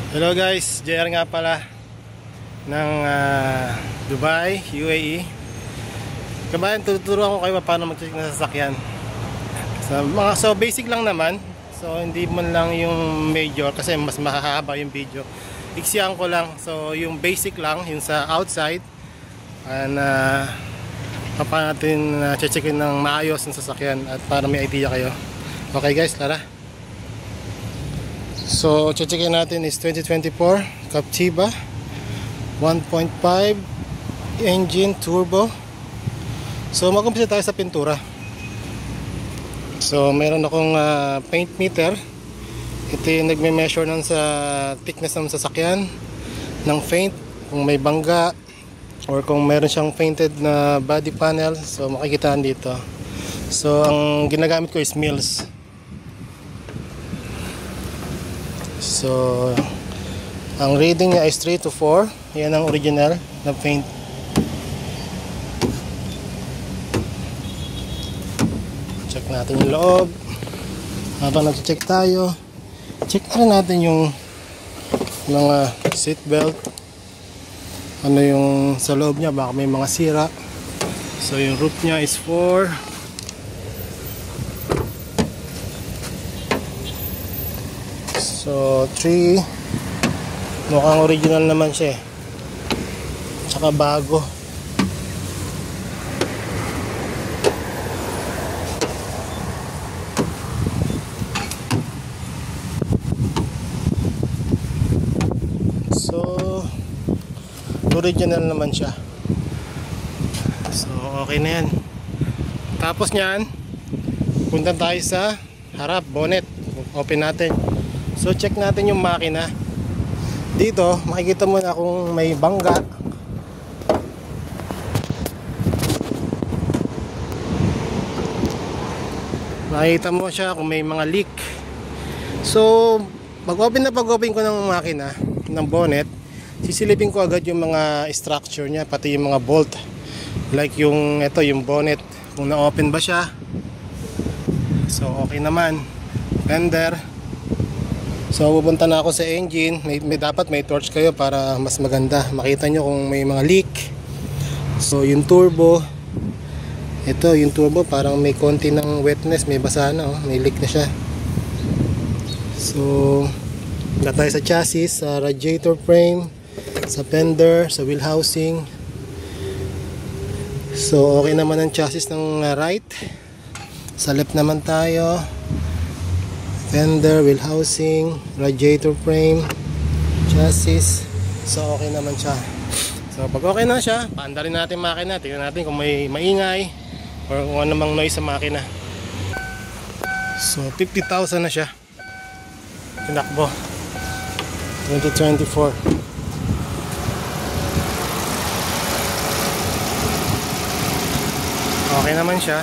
Hello guys, JR nga pala ng Dubai, UAE. Kabayan, tuturuan ko kayo paano mag-check ng sasakyan. So basic lang naman. So hindi man lang yung major kasi mas mahahaba yung video. Iksiyan ko lang. So yung basic lang, yung sa outside. And paano natin checkin ng maayos ng sasakyan at para may idea kayo. Okay guys, tara. So, checkin natin is 2024 Captiva 1.5 engine turbo. So, mag-umpisa tayo sa pintura. So, meron akong paint meter. Ito yung nagme-measure nun sa thickness ng sasakyan, ng paint, kung may bangga or kung meron siyang painted na body panel. So, makikitaan dito. So, ang ginagamit ko is mils. So, ang reading niya is 3 to 4. Yan ang original na paint. Check natin yung loob. Habang nag-check tayo, check na rin natin yung mga seat belt. Ano yung sa loob niya, baka may mga sira. So, yung roof niya is 4. So 3. Mukhang original naman siya eh. Tsaka bago. So original naman siya. So okay na yan. Tapos nyan, punta tayo sa harap, bonnet. Open natin. So check natin yung makina. Dito makikita mo na kung may bangga. Makikita mo siya kung may mga leak. So pag-open ko ng makina, ng bonnet, sisilipin ko agad yung mga structure niya, pati yung mga bolt. Like yung ito, yung bonnet, kung na-open ba siya. So okay naman. Fender. So pupunta na ako sa engine. Dapat may torch kayo para mas maganda makita nyo kung may mga leak. So yung turbo, ito yung turbo parang may konti ng wetness, may basa na, may leak na siya. So na tayo sa chassis, sa radiator frame, sa fender, sa wheel housing. So okay naman ang chassis ng right. Sa left naman tayo, fender, wheel housing, radiator frame, chassis. So okay naman siya. So pag okay na siya, paandarin natin makina. Tingnan natin kung may maingay or kung ano mang noise sa makina. So 50,000 na siya. Tinakbo 2024. Okay naman siya.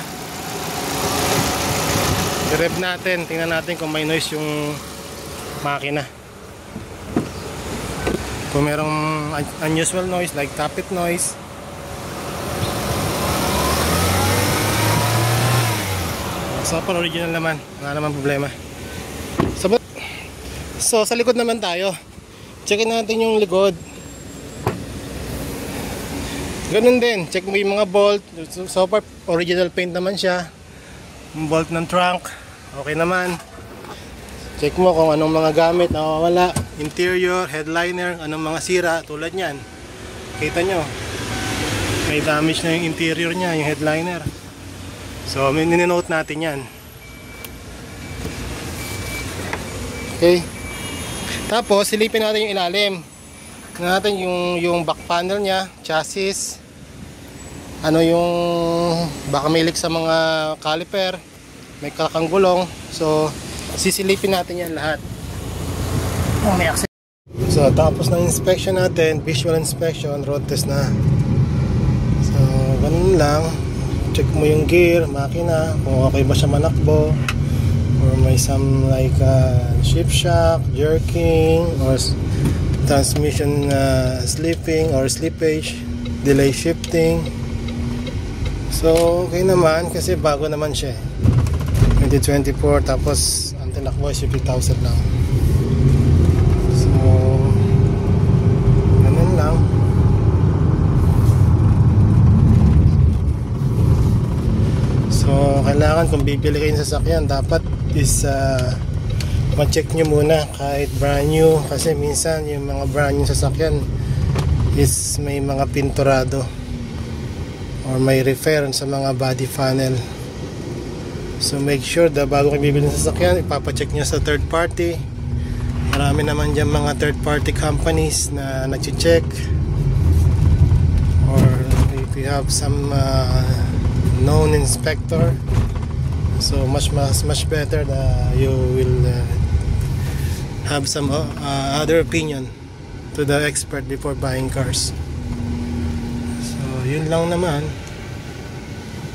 I-rev natin, tingnan natin kung may noise yung makina. Kung merong unusual noise like tappet noise. So pa original naman, wala naman problema. So sa likod naman tayo. Checkin natin yung likod. Ganun din, check mo yung mga bolt. So far original paint naman siya. Bolt ng trunk, okay naman. Check mo kung anong mga gamit nawawala. Interior, headliner, anong mga sira tulad nyan. Kita nyo, may damage na yung interior nya, yung headliner. So mininote natin yan. Okay. Tapos silipin natin yung ilalim. Tingnan natin yung back panel nya, chassis. Ano yung baka may leak sa mga caliper, may kakang gulong. So sisilipin natin yan lahat. So tapos ng inspection natin, visual inspection, road test na. So ganun lang. Check mo yung gear, makina, kung okay ba siya manakbo, or may some like shift shock, jerking, or transmission slipping or slippage, delay shifting. So okay naman kasi bago naman siya 2024, tapos ang tinakbo is 50,000 lang. So kailangan kung bibili kayo ng sasakyan, dapat is ma-check nyo muna kahit brand new, kasi minsan yung mga brand new sasakyan is may mga pinturado or may repair sa mga body panel. So make sure na bago kayo bibili ng sasakyan, ipapacheck nyo sa third party. Marami naman dyan mga third party companies na nag-check, or if you have some known inspector, so much better that you will have some other opinion to the expert before buying cars. So yun lang naman.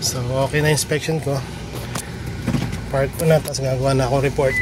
So okay na inspection ko, part ko na, tapos gagawa na akong report.